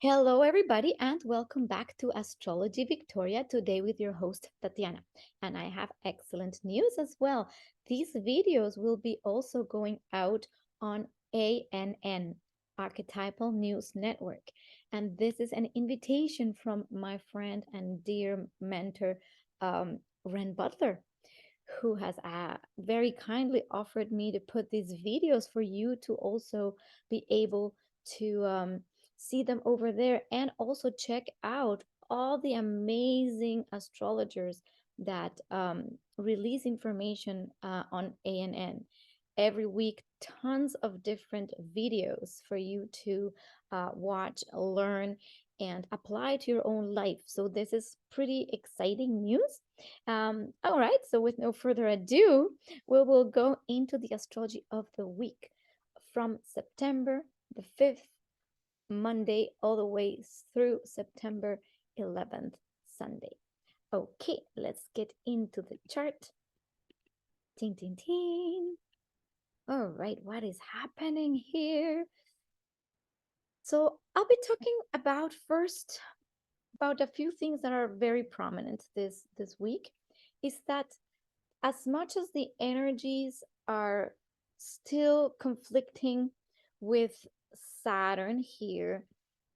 Hello, everybody, and welcome back to Astrology Victoria. Today, with your host Tatiana. And I have excellent news as well. These videos will be also going out on ANN, Archetypal News Network. And this is an invitation from my friend and dear mentor, Ren Butler, who has very kindly offered me to put these videos for you to also be able to see them over there and also check out all the amazing astrologers that release information on ANN every week. Tons of different videos for you to watch, learn, and apply to your own life. So this is pretty exciting news. All right, so with no further ado, we will go into the astrology of the week from September the 5th, Monday, all the way through September 11th, Sunday. Okay, let's get into the chart. Ting, ting, ting. All right, what is happening here? So I'll be talking about first about a few things that are very prominent this week. Is that as much as the energies are still conflicting with Saturn here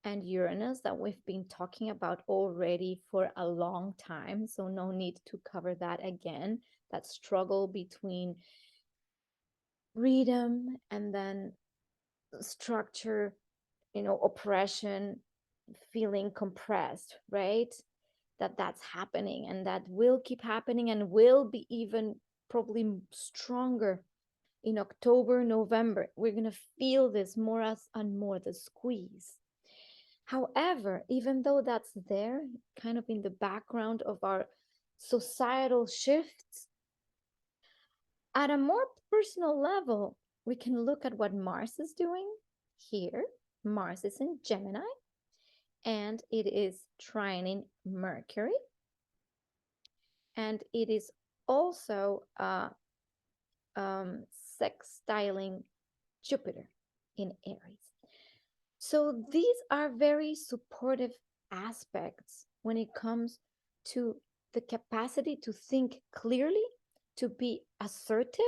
and Uranus that we've been talking about already for a long time, so no need to cover that again, that struggle between freedom and then structure, oppression, feeling compressed, right? That's happening and that will keep happening and will be even probably stronger in October, November. We're going to feel this more as and more, the squeeze. However, even though that's there, kind of in the background of our societal shifts, at a more personal level, we can look at what Mars is doing here. Mars is in Gemini and it is trining Mercury. And it is also sextiling Jupiter in Aries. So these are very supportive aspects when it comes to the capacity to think clearly, to be assertive,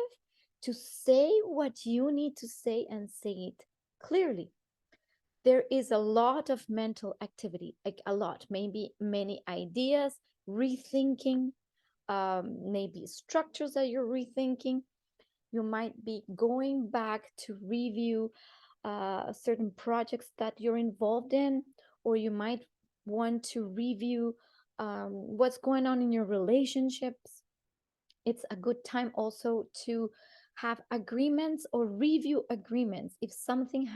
to say what you need to say and say it clearly. There is a lot of mental activity, like a lot, maybe many ideas, rethinking, maybe structures that you're rethinking. You might be going back to review certain projects that you're involved in, or you might want to review what's going on in your relationships. It's a good time also to have agreements or review agreements. If something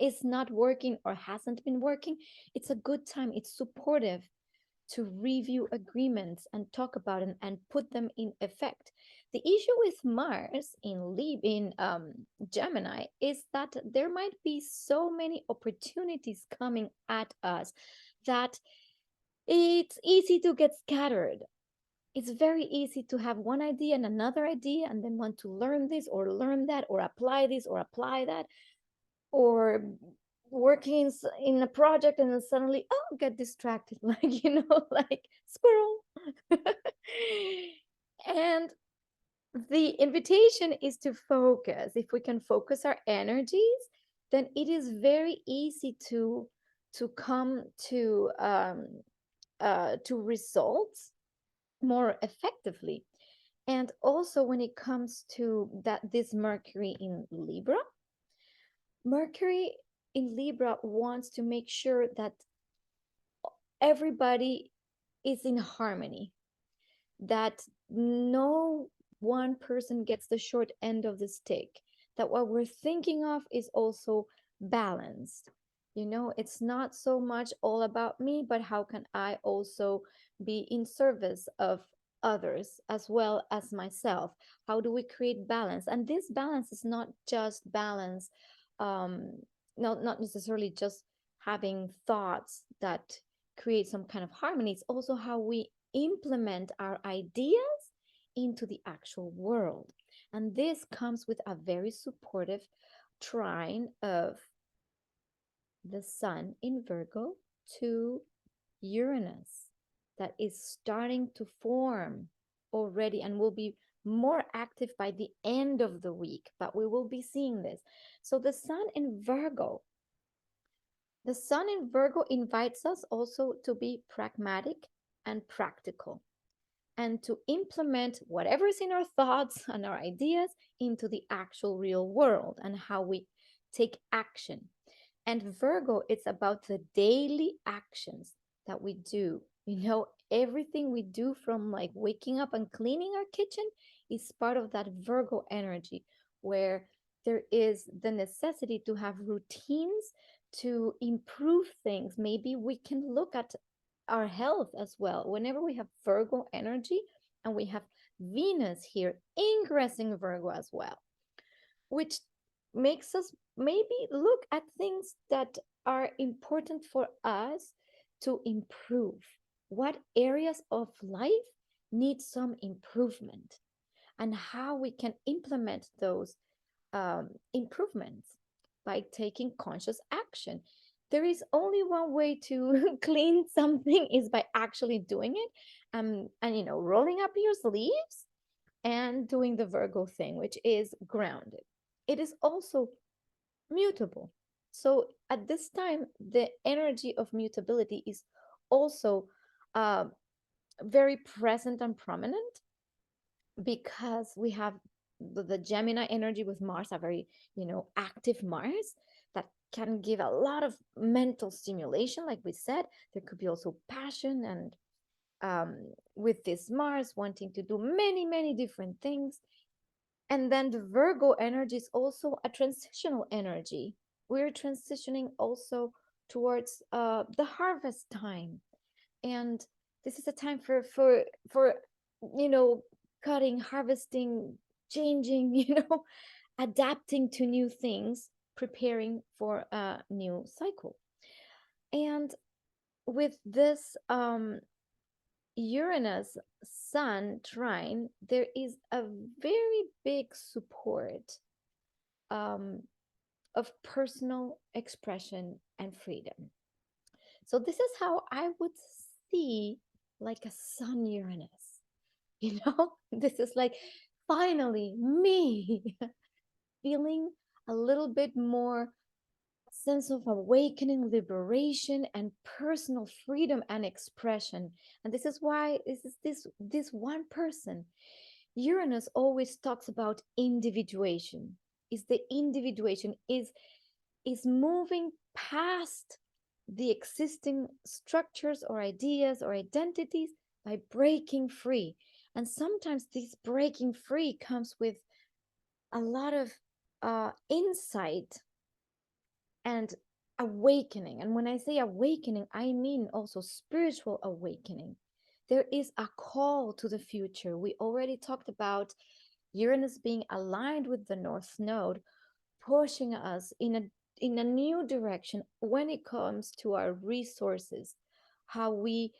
is not working or hasn't been working, it's a good time. It's supportive to review agreements and talk about them and put them in effect. The issue with Mars in Gemini is that there might be so many opportunities coming at us that it's easy to get scattered. It's very easy to have one idea and another idea and then want to learn this or learn that or apply this or apply that, or working in a project and then suddenly get distracted like like squirrel. And the invitation is to focus. If we can focus our energies, then it is very easy to come to results more effectively. And also when it comes to this Mercury in Libra, Mercury in Libra wants to make sure that everybody is in harmony, that no one person gets the short end of the stick, that what we're thinking of is also balanced. It's not so much all about me, but how can I also be in service of others as well as myself? How do we create balance? And this balance is not just balance, um, not necessarily just having thoughts that create some kind of harmony. It's also how we implement our ideas into the actual world. And this comes with a very supportive trine of the sun in Virgo to Uranus that is starting to form already and will be more active by the end of the week, but we will be seeing this. So the sun in Virgo invites us also to be pragmatic and practical and to implement whatever is in our thoughts and our ideas into the actual real world and how we take action. And Virgo, it's about the daily actions that we do. Everything we do from like waking up and cleaning our kitchen is part of that Virgo energy where there is the necessity to have routines to improve things. Maybe we can look at our health as well. Whenever we have Virgo energy and we have Venus here ingressing Virgo as well, which makes us maybe look at things that are important for us to improve. What areas of life need some improvement and how we can implement those improvements by taking conscious action. There is only one way to clean something is by actually doing it, and rolling up your sleeves and doing the Virgo thing, which is grounded. It is also mutable. So at this time, the energy of mutability is also uh, very present and prominent because we have the Gemini energy with Mars, a very, active Mars that can give a lot of mental stimulation. Like we said, there could be also passion and with this Mars wanting to do many, many different things. And then the Virgo energy is also a transitional energy. We're transitioning also towards the harvest time, and this is a time for you know cutting, harvesting, changing, adapting to new things, preparing for a new cycle. And with this Uranus Sun trine, there is a very big support um, of personal expression and freedom. So, this is how I would see like a Sun Uranus. This is like finally me feeling a little bit more sense of awakening, liberation, and personal freedom and expression. And this is why this one person. Uranus always talks about individuation. Is the individuation is moving past the existing structures or ideas or identities by breaking free. And sometimes this breaking free comes with a lot of insight and awakening. And when I say awakening, I mean also spiritual awakening. There is a call to the future. We already talked about Uranus being aligned with the North Node, pushing us in a new direction when it comes to our resources, how we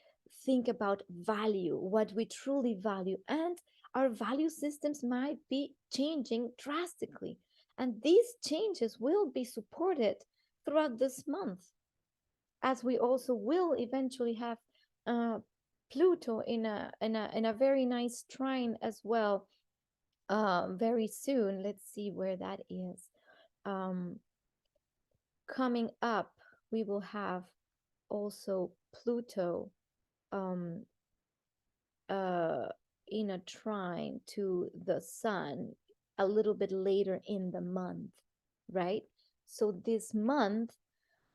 think about value, what we truly value, and our value systems might be changing drastically. And these changes will be supported throughout this month, as we also will eventually have uh, Pluto in a very nice trine as well very soon. Let's see where that is. Um, Coming up, we will have also Pluto um, uh, in a trine to the Sun a little bit later in the month, right? So this month,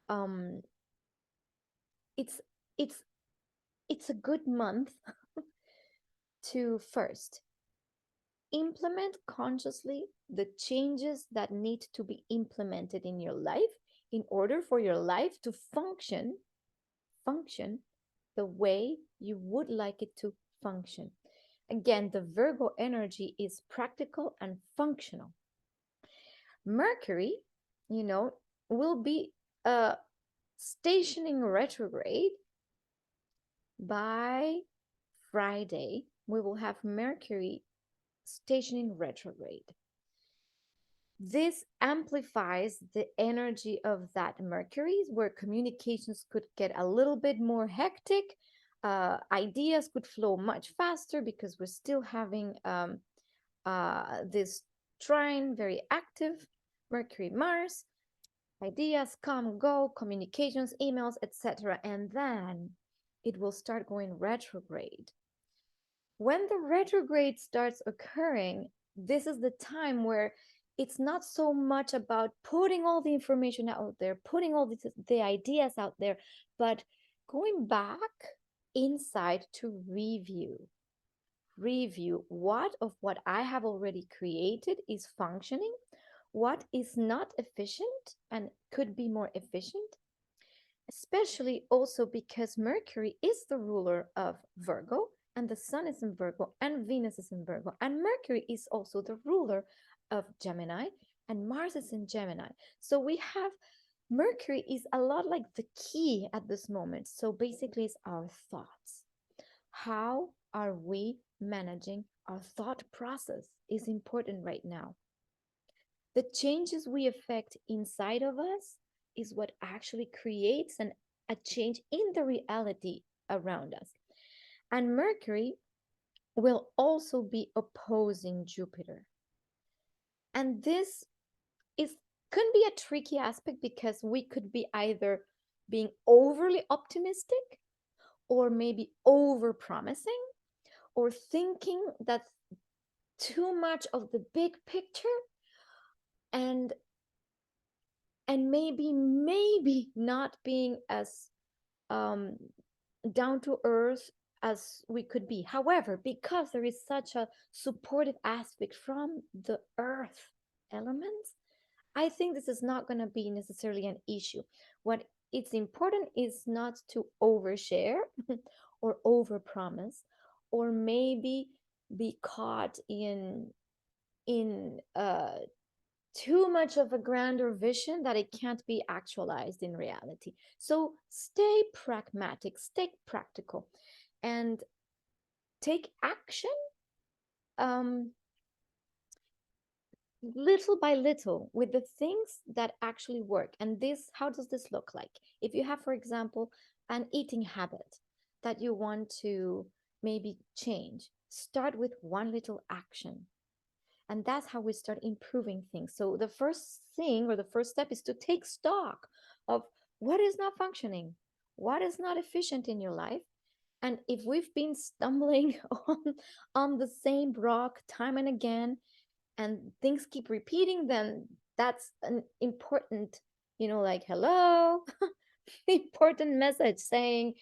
um, it's it's it's a good month to first implement consciously the changes that need to be implemented in your life in order for your life to function the way you would like it to function. Again, the Virgo energy is practical and functional. Mercury, you know, will be stationing retrograde by Friday. We will have Mercury stationing retrograde. This amplifies the energy of that Mercury, where communications could get a little bit more hectic. Ideas could flow much faster because we're still having this trine very active, Mercury Mars. Ideas come, go, communications, emails, etc. And then it will start going retrograde. When the retrograde starts occurring, this is the time where it's not so much about putting all the information out there, putting all the ideas out there, but going back inside to review what of what I have already created is functioning, what is not efficient and could be more efficient, especially also because Mercury is the ruler of Virgo and the Sun is in Virgo and Venus is in Virgo, and Mercury is also the ruler of Gemini and Mars is in Gemini. So we have Mercury is a lot like the key at this moment. So basically, it's our thoughts. How are we managing our thought process is important right now. The changes we affect inside of us is what actually creates a change in the reality around us. And Mercury will also be opposing Jupiter. And this is can be a tricky aspect because we could be either being overly optimistic or maybe over promising or thinking that too much of the big picture and maybe not being as um, down to earth as we could be. However, because there is such a supportive aspect from the earth elements, I think this is not going to be necessarily an issue. What it's important is not to overshare or overpromise or maybe be caught in too much of a grander vision that it can't be actualized in reality. So stay pragmatic, stay practical, and take action um, little by little with the things that actually work. And this, how does this look like? If you have, for example, an eating habit that you want to maybe change, start with one little action. And that's how we start improving things. So the first thing or the first step is to take stock of what is not functioning, what is not efficient in your life. And if we've been stumbling on the same rock time and again, and things keep repeating, then that's an important, like, hello, important message saying,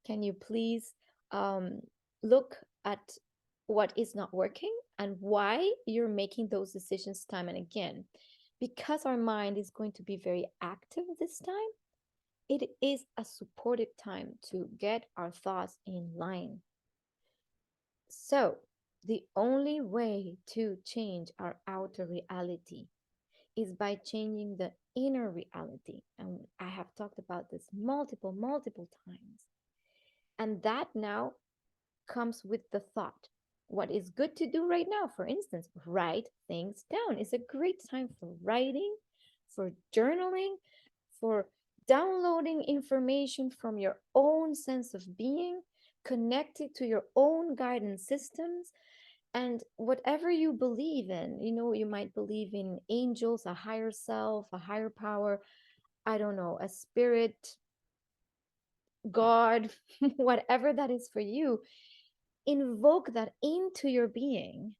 can you please um, look at what is not working and why you're making those decisions time and again? Because our mind is going to be very active this time, it is a supportive time to get our thoughts in line. So, the only way to change our outer reality is by changing the inner reality. And I have talked about this multiple times. And that now comes with the thought. What is good to do right now? For instance, write things down. It's a great time for writing, for journaling, for downloading information from your own sense of being, connected to your own guidance systems, and whatever you believe in. You might believe in angels, a higher self, a higher power, I don't know, a spirit, God, whatever that is for you. Invoke that into your being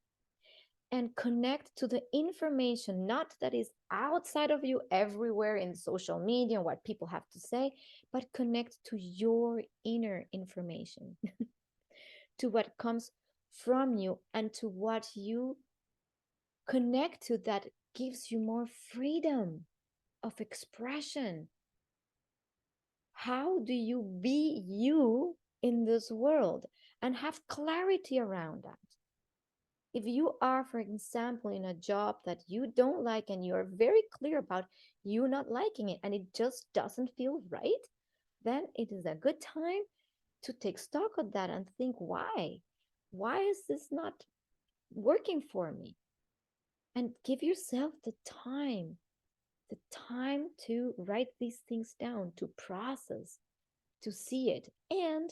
and connect to the information, not that is outside of you everywhere in social media and what people have to say, but connect to your inner information, to what comes from you and to what you connect to that gives you more freedom of expression. How do you be you in this world and have clarity around that? If you are, for example, in a job that you don't like and you're very clear about you not liking it and it just doesn't feel right, then it is a good time to take stock of that and think, why? Why is this not working for me? and give yourself the time to write these things down, to process, to see it, and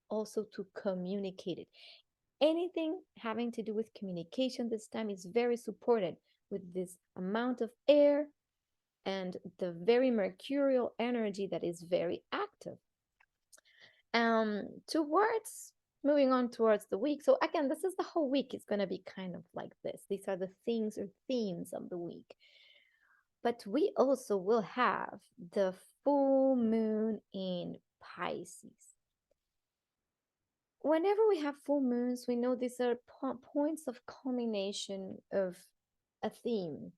also to communicate it. Anything having to do with communication this time is very supported with this amount of air and the very mercurial energy that is very active. Towards moving on towards the week. So again, this is the whole week is going to be kind of like this. These are the things or themes of the week. But we also will have the full moon in Pisces. Whenever we have full moons, we know these are points of culmination of a theme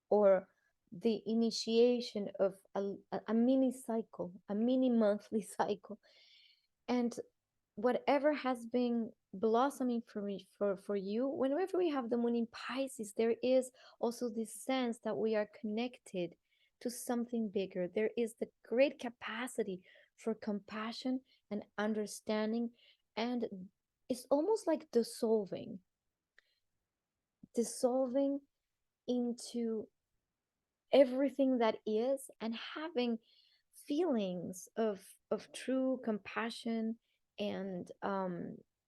or the initiation of a mini cycle, a mini monthly cycle. And whatever has been blossoming for me for you, whenever we have the moon in Pisces, there is also this sense that we are connected to something bigger. There is the great capacity for compassion and understanding, and it's almost like dissolving into everything that is, and having feelings of true compassion. And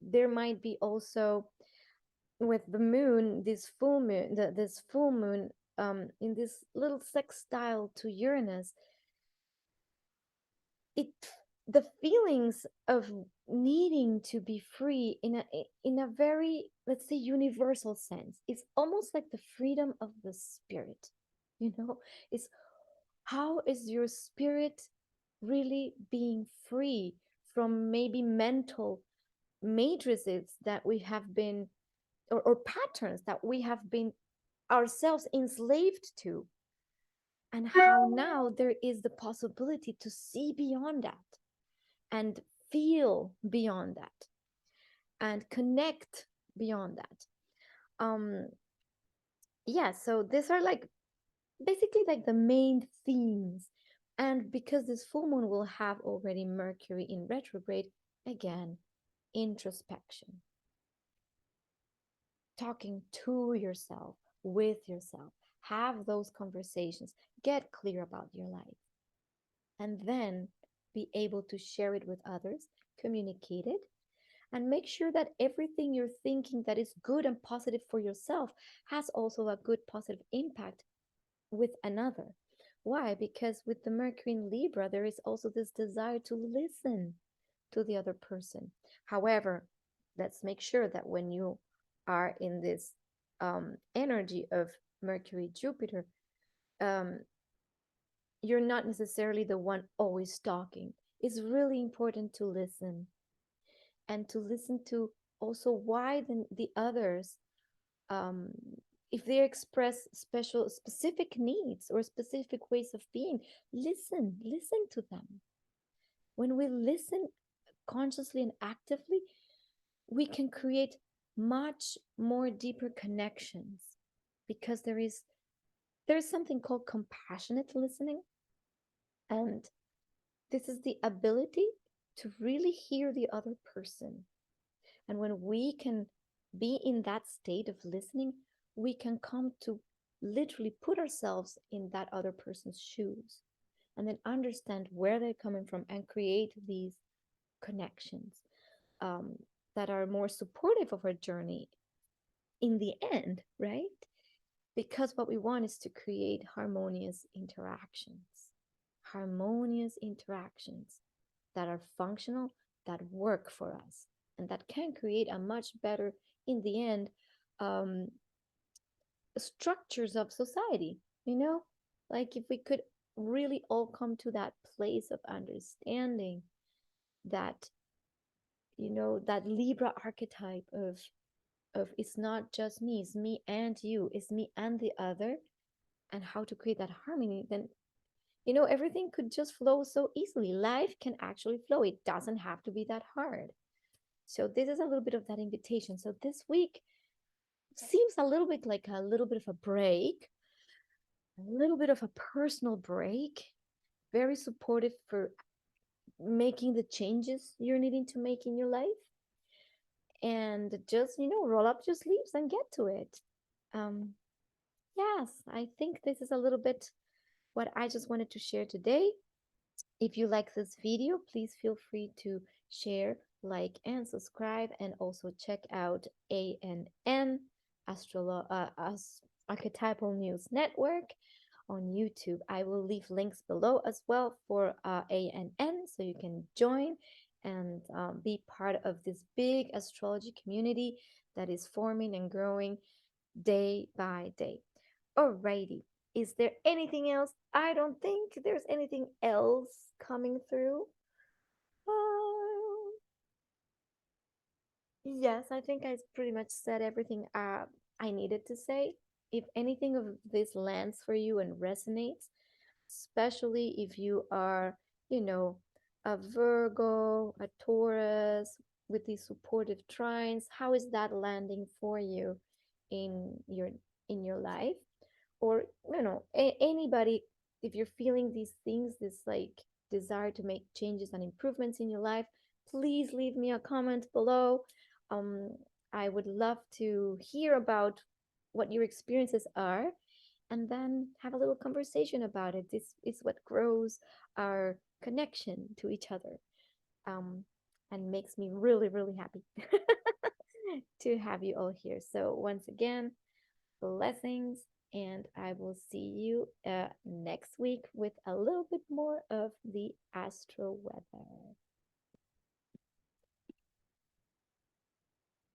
there might be also with the moon, this full moon, this full moon in this little sextile to Uranus, it the feelings of needing to be free in a very, let's say, universal sense. It's almost like the freedom of the spirit, you know. It's how is your spirit really being free from maybe mental matrices that we have been, or patterns that we have been ourselves enslaved to, and how now there is the possibility to see beyond that and feel beyond that and connect beyond that. um yeah, so these are like basically like the main themes. And because this full moon will have already Mercury in retrograde, again, introspection, talking to yourself, with yourself, have those conversations, get clear about your life, and then be able to share it with others, communicate it, and make sure that everything you're thinking that is good and positive for yourself has also a good positive impact with another. Why? Because with the Mercury in Libra, there is also this desire to listen to the other person. However, let's make sure that when you are in this energy of Mercury, Jupiter, um, you're not necessarily the one always talking. It's really important to listen, and to listen to also why the others, um, if they express specific needs or specific ways of being, listen to them. When we listen consciously and actively, we can create much more deeper connections, because there's something called compassionate listening. And this is the ability to really hear the other person. And when we can be in that state of listening, we can come to literally put ourselves in that other person's shoes, and then understand where they're coming from and create these connections um, that are more supportive of our journey in the end, right? Because what we want is to create harmonious interactions that are functional, that work for us, and that can create a much better, in the end, um, structures of society. You know, like if we could really all come to that place of understanding that, that Libra archetype of it's not just me, it's me and you, it's me and the other, and how to create that harmony, then everything could just flow so easily. Life can actually flow. It doesn't have to be that hard. So this is a little bit of that invitation. So this week seems a little bit like a little bit of a break, a little bit of a personal break, very supportive for making the changes you're needing to make in your life. And just, roll up your sleeves and get to it. Um, Yes, I think this is a little bit what I just wanted to share today. If you like this video, please feel free to share, like, and subscribe, and also check out ANN Archetypal News Network on YouTube. I will leave links below as well for ANN so you can join and be part of this big astrology community that is forming and growing day by day. Alrighty. Is there anything else? I don't think there's anything else coming through. Uh, yes, I think I pretty much said everything I needed to say. If anything of this lands for you and resonates, especially if you are, you know, a Virgo, a Taurus with these supportive trines, how is that landing for you in your life? Or anybody, if you're feeling these things, this like desire to make changes and improvements in your life, please leave me a comment below. um I would love to hear about what your experiences are, and then have a little conversation about it. This is what grows our connection to each other, um and makes me really, really happy to have you all here. So once again, blessings, and I will see you next week with a little bit more of the astro weather.